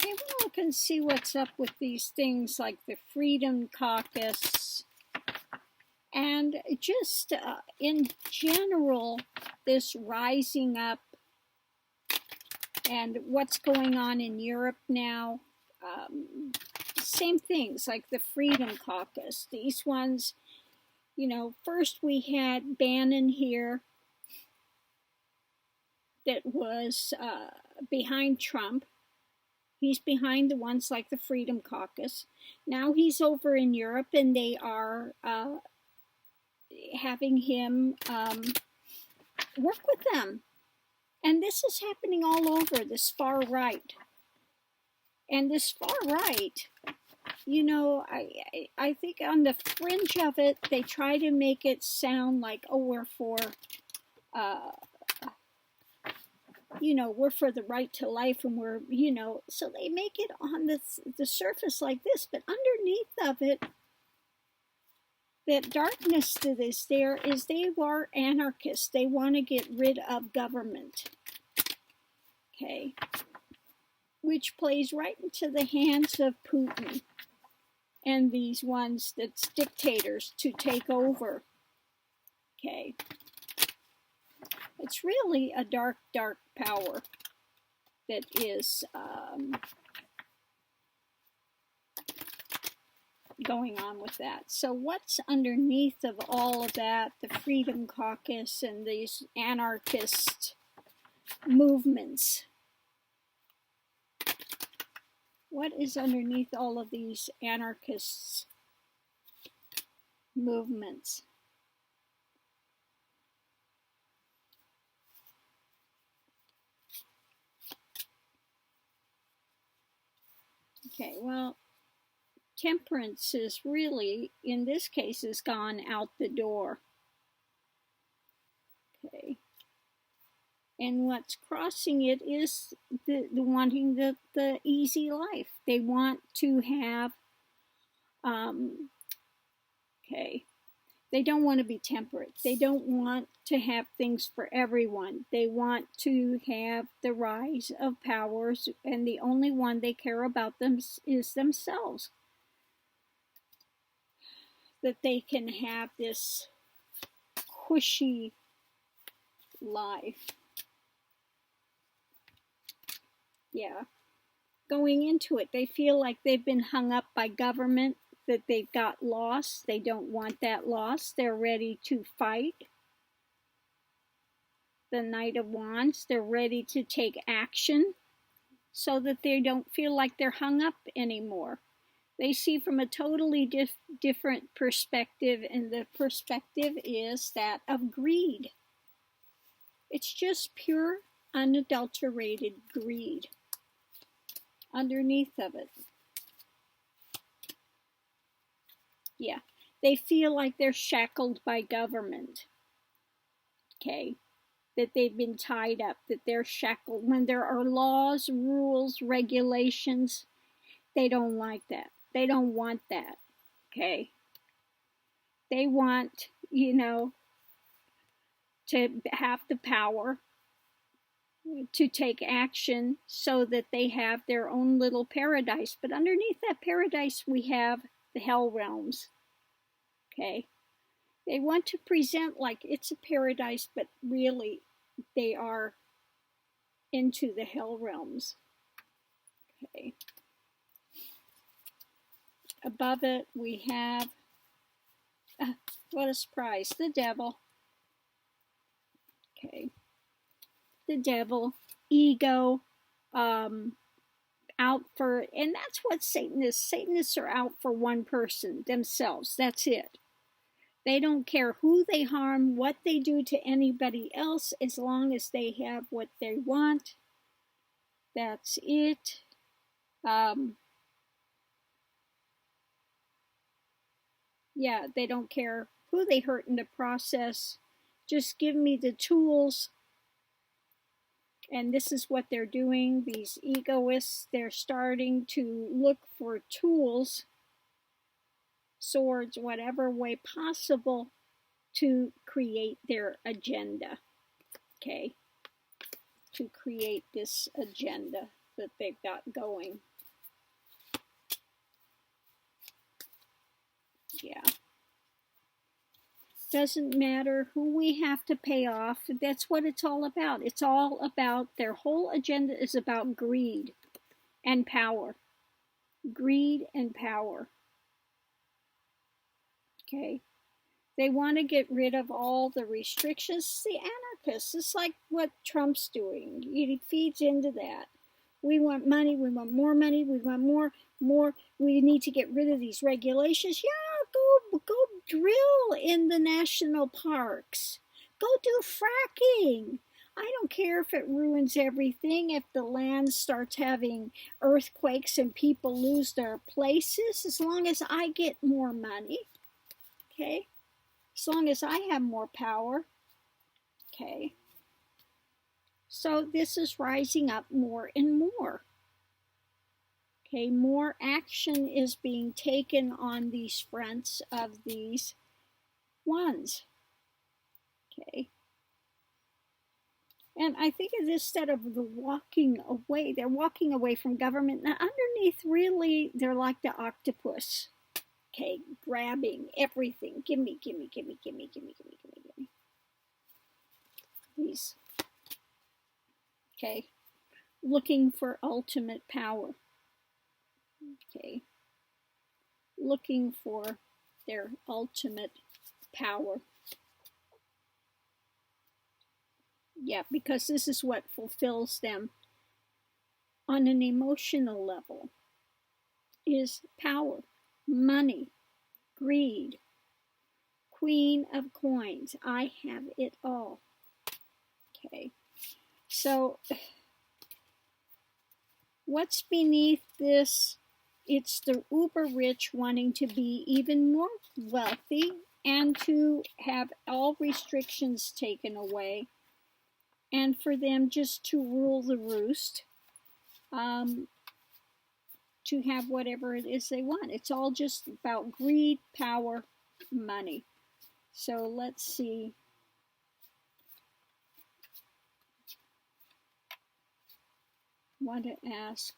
Okay, we'll look and see what's up with these things like the Freedom Caucus and just in general, this rising up and what's going on in Europe now. Same things like the Freedom Caucus. These ones, you know, first we had Bannon here that was behind Trump. He's behind the ones like the Freedom Caucus. Now he's over in Europe and they are having him work with them. And this is happening all over, this far right. And this far right, you know, I think on the fringe of it, they try to make it sound like, oh, we're for, you know, we're for the right to life and we're, you know, so they make it on the surface like this, but underneath of it, that darkness that is there is they are anarchists. They want to get rid of government, okay, which plays right into the hands of Putin and these ones that's dictators to take over, okay. It's really a dark, dark power that is going on with that. So what's underneath of all of that, the Freedom Caucus and these anarchist movements? What is underneath all of these anarchists movements? Okay, well, temperance is really, in this case, has gone out the door. Okay. And what's crossing it is the wanting the easy life. They want to have, okay, they don't want to be temperate. They don't want to have things for everyone. They want to have the rise of powers, and the only one they care about them is themselves. That they can have this cushy life. Yeah. Going into it, they feel like they've been hung up by government, that they've got lost. They don't want that loss. They're ready to fight. The Knight of Wands, they're ready to take action so that they don't feel like they're hung up anymore. They see from a totally different perspective, and the perspective is that of greed. It's just pure, unadulterated greed underneath of it. Yeah, they feel like they're shackled by government, okay, that they've been tied up, that they're shackled. When there are laws, rules, regulations, they don't like that. They don't want that, okay? They want, you know, to have the power to take action so that they have their own little paradise. But underneath that paradise, we have the hell realms, okay? They want to present like it's a paradise, but really they are into the hell realms, okay? Above it, we have, what a surprise, the devil. Okay. The devil, ego, out for, and that's what Satanists. Satanists are out for one person, themselves. That's it. They don't care who they harm, what they do to anybody else, as long as they have what they want. That's it. Yeah, they don't care who they hurt in the process. Just give me the tools. And this is what they're doing. These egoists, they're starting to look for tools, swords, whatever way possible to create their agenda. Okay? To create this agenda that they've got going. Yeah. Doesn't matter who we have to pay off. That's what it's all about. It's all about, their whole agenda is about greed and power. Greed and power. Okay. They want to get rid of all the restrictions. The anarchists, it's like what Trump's doing. He feeds into that. We want money, we want more money, we want more. We need to get rid of these regulations. Yeah, go drill in the national parks. Go do fracking. I don't care if it ruins everything, if the land starts having earthquakes and people lose their places, as long as I get more money. Okay? As long as I have more power. Okay? So this is rising up more and more. Okay, more action is being taken on these fronts of these ones. Okay. And I think instead of the walking away, they're walking away from government. Now, underneath, really, they're like the octopus. Okay, grabbing everything. Gimme. These. Okay. Looking for ultimate power. Okay. Looking for their ultimate power. Yeah, because this is what fulfills them on an emotional level, is power, money, greed, queen of coins. I have it all. Okay, so what's beneath this? It's the uber rich wanting to be even more wealthy and to have all restrictions taken away, and for them just to rule the roost, to have whatever it is they want. It's all just about greed, power, money. So let's see. I want to ask,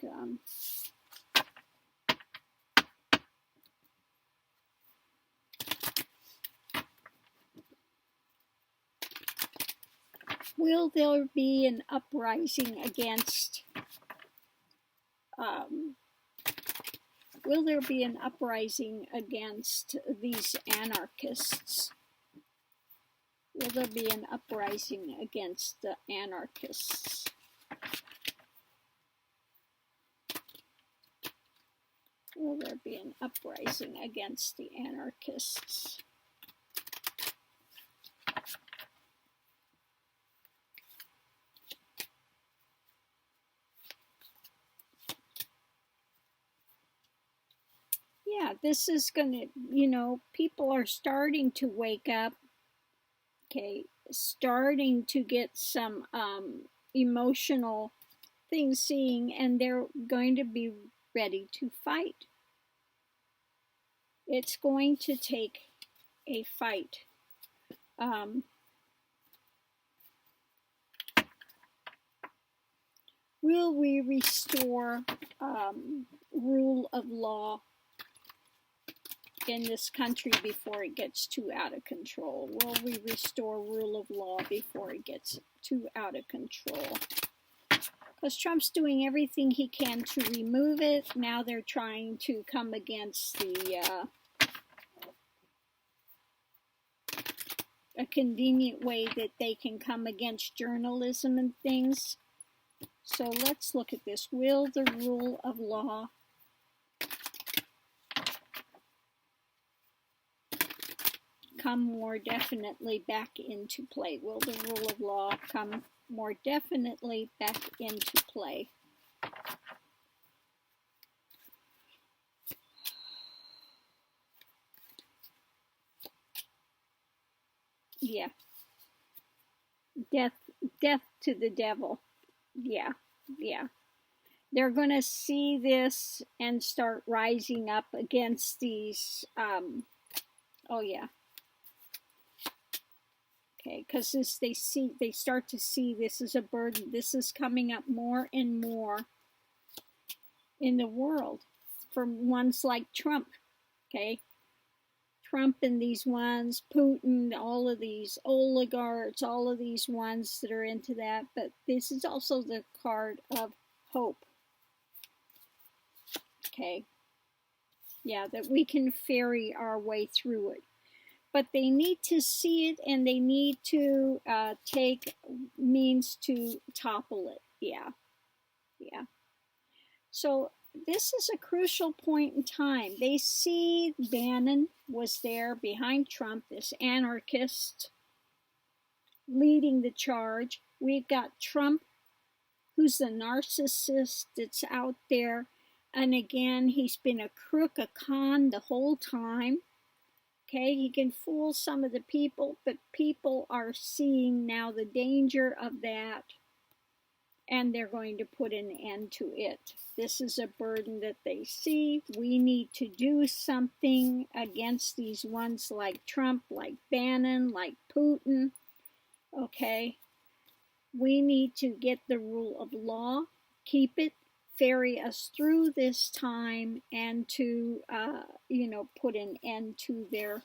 will there be an uprising against, will there be an uprising against these anarchists? Will there be an uprising against the anarchists? Will there be an uprising against the anarchists? Yeah, this is going to, people are starting to wake up, okay, starting to get some emotional things seeing, and they're going to be ready to fight. It's going to take a fight. Will we restore rule of law in this country before it gets too out of control? Will we restore rule of law before it gets too out of control? Because Trump's doing everything he can to remove it. Now they're trying to come against a convenient way that they can come against journalism and things. So let's look at this. Will the rule of law come more definitely back into play? Will the rule of law come more definitely back into play? Yeah. Death to the devil. Yeah. They're going to see this and start rising up against these, oh yeah. Okay, because they start to see this as a burden. This is coming up more and more in the world from ones like Trump. Okay, Trump and these ones, Putin, all of these oligarchs, all of these ones that are into that. But this is also the card of hope. Okay. Yeah, that we can ferry our way through it. But they need to see it, and they need to take means to topple it. Yeah. Yeah. So this is a crucial point in time. They see Bannon was there behind Trump, this anarchist leading the charge. We've got Trump, who's the narcissist that's out there. And again, he's been a crook, a con the whole time. Okay, he can fool some of the people, but people are seeing now the danger of that, and they're going to put an end to it. This is a burden that they see. We need to do something against these ones like Trump, like Bannon, like Putin. Okay, we need to get the rule of law, keep it, ferry us through this time, and to, put an end to their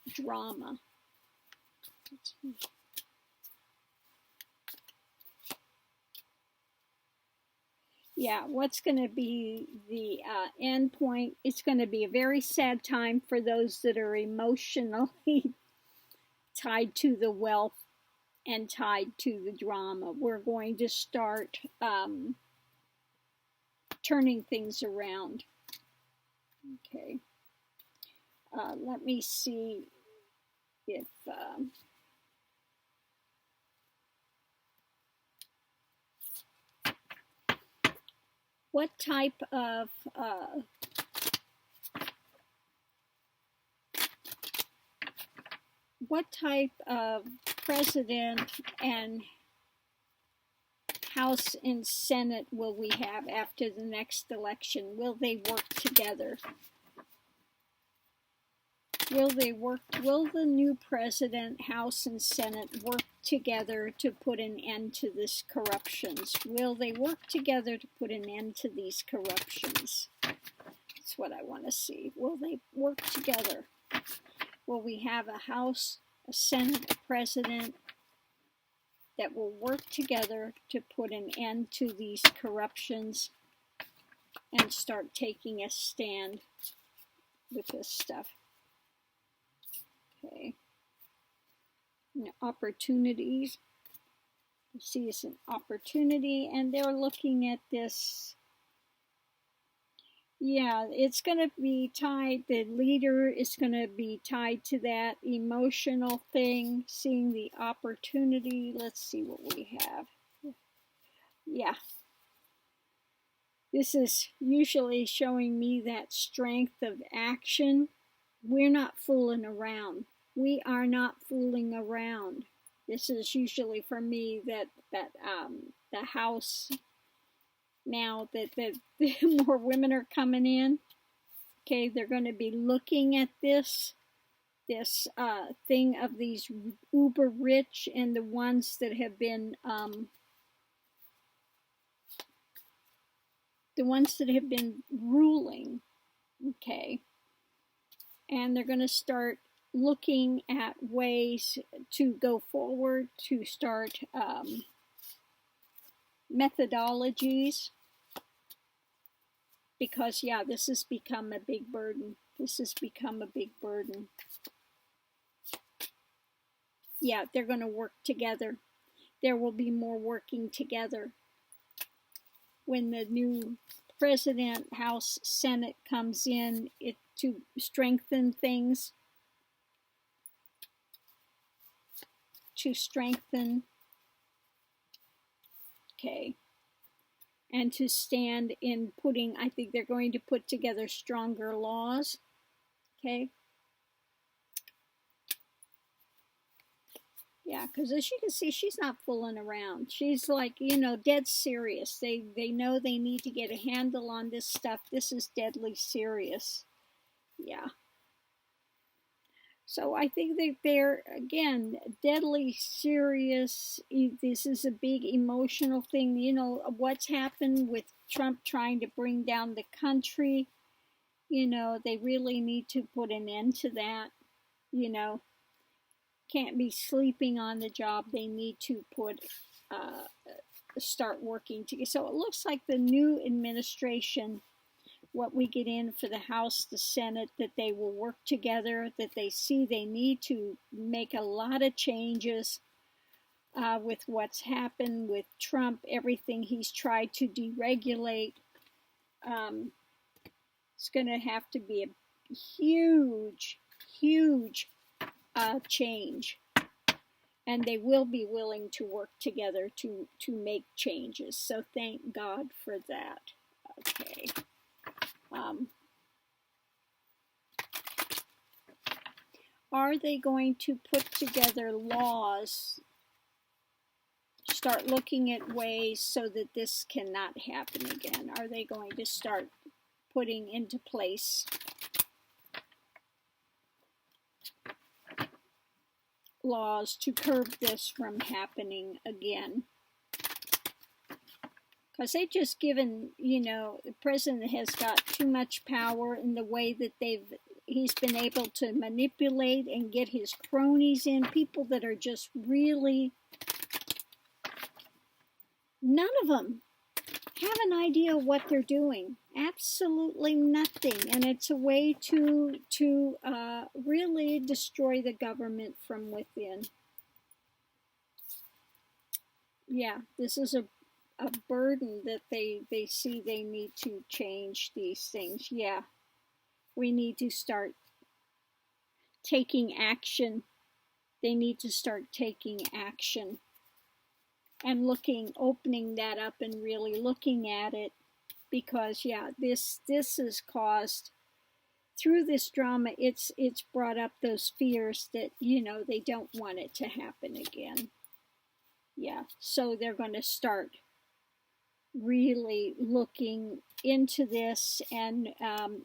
drama. Yeah, what's going to be the end point? It's going to be a very sad time for those that are emotionally tied to the wealth and tied to the drama. We're going to start turning things around. Okay. Let me see if what type of president and House and Senate will we have after the next election? Will they work together? Will the new president, House and Senate work together to put an end to this corruptions? Will they work together to put an end to these corruptions? That's what I want to see. Will they work together? Will we have a House, a Senate, a president that will work together to put an end to these corruptions and start taking a stand with this stuff? Okay. Opportunities. You see it's an opportunity, and they're looking at this. Yeah, it's going to be tied, the leader is going to be tied to that emotional thing, seeing the opportunity. Let's see what we have. Yeah. This is usually showing me that strength of action. We're not fooling around. We are not fooling around. This is usually for me that the house, now that the more women are coming in, okay, they're going to be looking at this thing of these uber rich and the ones that have been ruling, okay, and they're going to start looking at ways to go forward, to start methodologies, because yeah, this has become a big burden. This has become a big burden. Yeah, they're going to work together. There will be more working together when the new president, House, Senate comes in, to strengthen things, to strengthen, okay, and to stand in putting, I think they're going to put together stronger laws, okay. Yeah, because as you can see, she's not fooling around. She's like, dead serious. They know they need to get a handle on this stuff. This is deadly serious. Yeah. So I think that they're, again, deadly serious. This is a big emotional thing. What's happened with Trump trying to bring down the country. You know, they really need to put an end to that. You know, can't be sleeping on the job. They need to start working together. So it looks like the new administration, what we get in for the House, the Senate, that they will work together, that they see they need to make a lot of changes with what's happened with Trump, everything he's tried to deregulate. It's going to have to be a huge, huge change. And they will be willing to work together to make changes. So thank God for that. Okay. Are they going to put together laws, start looking at ways so that this cannot happen again? Are they going to start putting into place laws to curb this from happening again? Because they've just given, you know, the president has got too much power in the way that he's been able to manipulate and get his cronies in, people that are just really, none of them have an idea what they're doing. Absolutely nothing. And it's a way to really destroy the government from within. Yeah, this is a burden that they see they need to change these things. Yeah, we need to start taking action. They need to start taking action and opening that up and really looking at it, because yeah, this has caused, through this drama, it's brought up those fears that, you know, they don't want it to happen again. Yeah, so they're going to start really looking into this and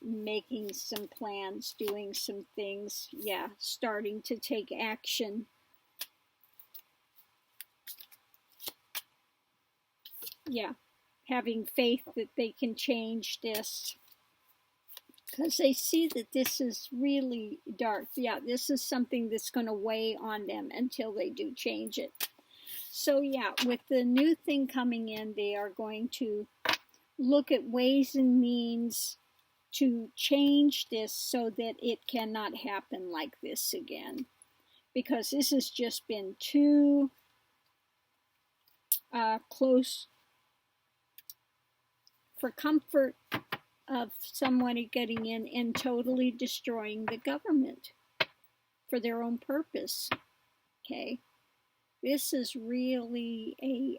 making some plans, doing some things. Yeah, starting to take action. Yeah, having faith that they can change this, because they see that this is really dark. Yeah, this is something that's going to weigh on them until they do change it. So yeah, with the new thing coming in, they are going to look at ways and means to change this so that it cannot happen like this again. Because this has just been too close for comfort of somebody getting in and totally destroying the government for their own purpose. Okay. This is really a,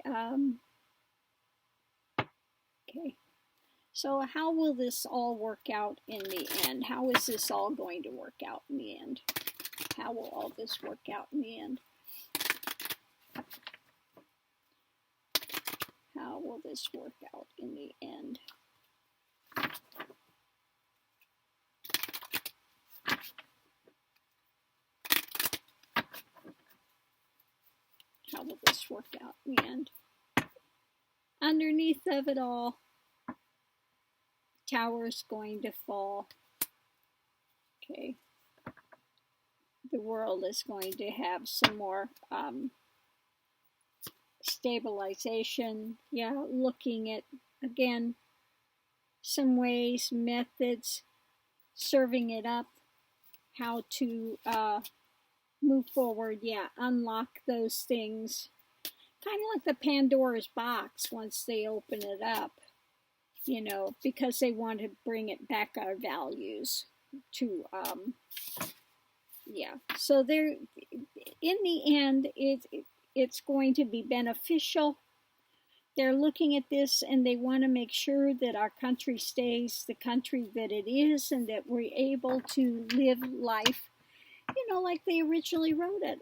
okay. So how will this all work out in the end? How is this all going to work out in the end? How will all this work out in the end? How will this work out in the end? How will this work out in the end? Underneath of it all, tower is going to fall. Okay. The world is going to have some more stabilization. Yeah, looking at, again, some ways, methods, serving it up, how to move forward. Yeah, unlock those things. Kind of like the Pandora's box once they open it up, you know, because they want to bring it back, our values to, yeah. So they're, in the end, it's going to be beneficial. They're looking at this and they want to make sure that our country stays the country that it is and that we're able to live life, you know, like they originally wrote it,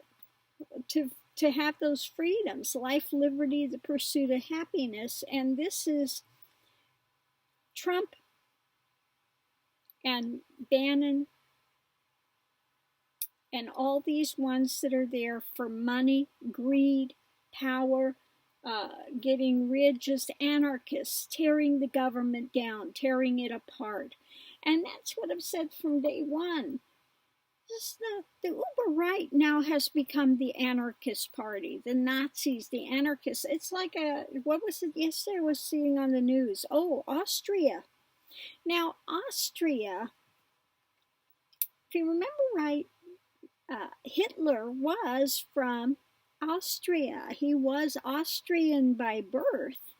to have those freedoms, life, liberty, the pursuit of happiness. And this is Trump and Bannon and all these ones that are there for money, greed, power, getting rid, just anarchists, tearing the government down, tearing it apart. And that's what I've said from day one. The uber right now has become the anarchist party, the Nazis, the anarchists. It's like what was it yesterday I was seeing on the news? Oh, Austria. Now, Austria, if you remember right, Hitler was from Austria. He was Austrian by birth,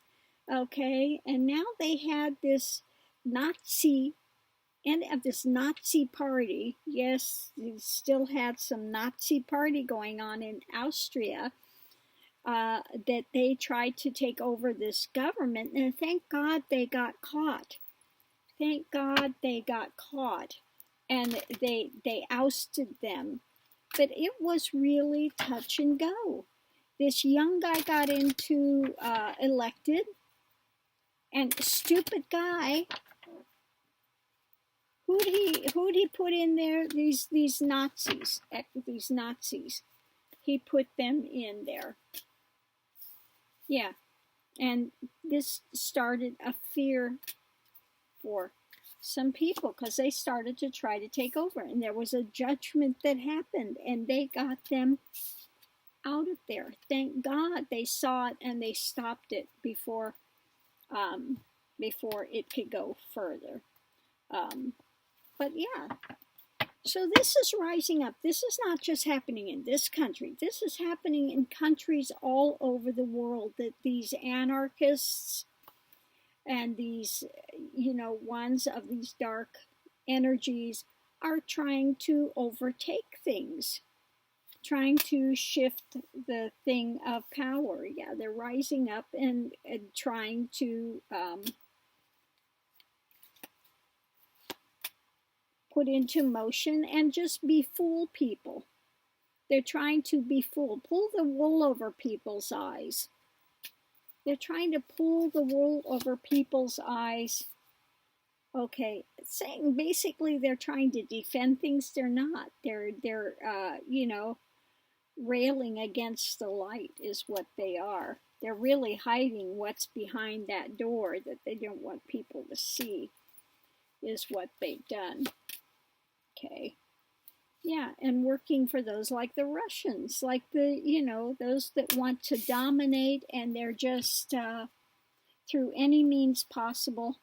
okay? And now they had this Nazi end of this Nazi party. Yes, they still had some Nazi party going on in Austria, that they tried to take over this government. And thank God they got caught. Thank God they got caught. And they ousted them. But it was really touch and go. This young guy got into elected, and stupid guy. Who'd he put in there? These Nazis. These Nazis. He put them in there. Yeah, and this started a fear for some people because they started to try to take over, and there was a judgment that happened, and they got them out of there. Thank God they saw it and they stopped it before it could go further. But yeah, so this is rising up. This is not just happening in this country. This is happening in countries all over the world, that these anarchists and these, ones of these dark energies are trying to overtake things, trying to shift the thing of power. Yeah, they're rising up and trying to put into motion and just befool people. They're trying to befool, pull the wool over people's eyes. They're trying to pull the wool over people's eyes. Okay, saying basically they're trying to defend things. They're not. They're railing against the light is what they are. They're really hiding what's behind that door that they don't want people to see is what they've done. Okay. Yeah, and working for those like the Russians, like those that want to dominate, and they're just, through any means possible,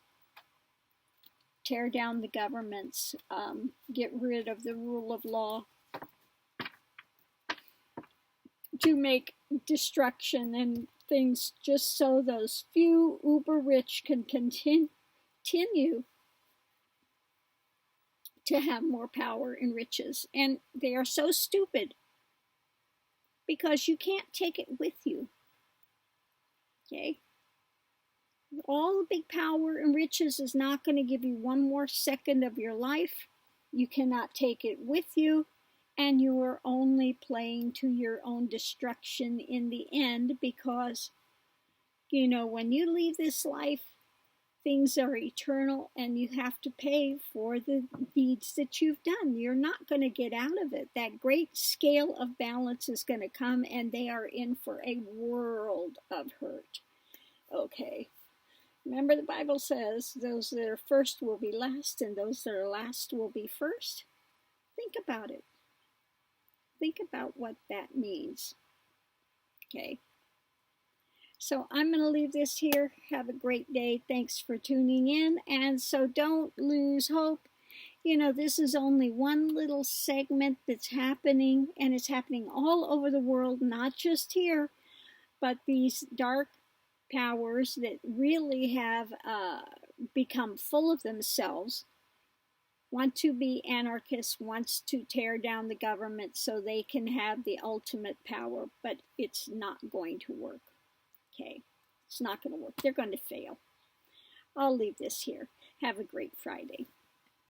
tear down the governments, get rid of the rule of law, to make destruction and things just so those few uber rich can continue to have more power and riches. And they are so stupid because you can't take it with you. Okay? All the big power and riches is not going to give you one more second of your life. You cannot take it with you, and you are only playing to your own destruction in the end, because, when you leave this life, things are eternal, and you have to pay for the deeds that you've done. You're not going to get out of it. That great scale of balance is going to come, and they are in for a world of hurt. Okay. Remember, the Bible says those that are first will be last, and those that are last will be first. Think about it. Think about what that means. Okay. So I'm going to leave this here. Have a great day. Thanks for tuning in. And so don't lose hope. This is only one little segment that's happening, and it's happening all over the world, not just here, but these dark powers that really have become full of themselves, want to be anarchists, wants to tear down the government so they can have the ultimate power, but it's not going to work. Okay, it's not going to work. They're going to fail. I'll leave this here. Have a great Friday.